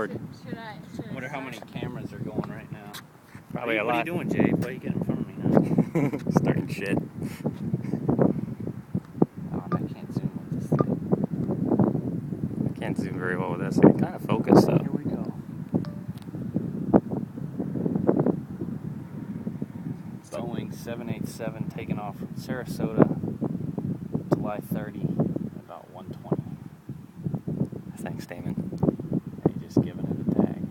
record. Should I Wonder how many cameras are going right now. Probably a lot. What are you doing, Jay? Why are you getting in front of me now? Starting shit. Oh, I can't zoom with this thing. I can't zoom very well with this. I can kind of focus though. Here we go. Boeing 787 taking off from Sarasota, July 30, about 1:20. Thanks, Damon. Hey, just giving it a tag.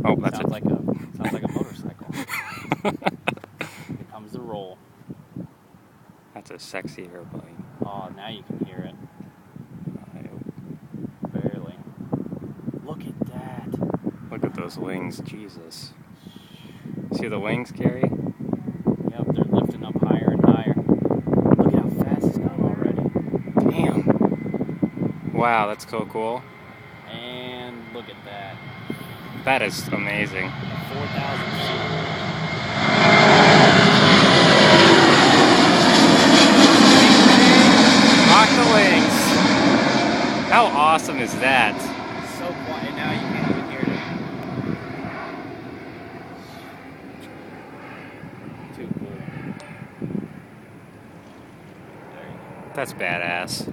Oh, that's sounds like a motorcycle. Here comes the roll. That's a sexy airplane. Oh, now you can hear it. Barely. Look at that. Look at those wings, Jesus. See the wings, Carrie? Yep, they're lifting up higher and higher. Look at how fast it's gone already. Damn. Wow, that's so cool. And look at that. That is amazing. 4,000 feet. Rock the wings. How awesome is that? So quiet now you can't even hear it. Too cool. There you go. That's badass.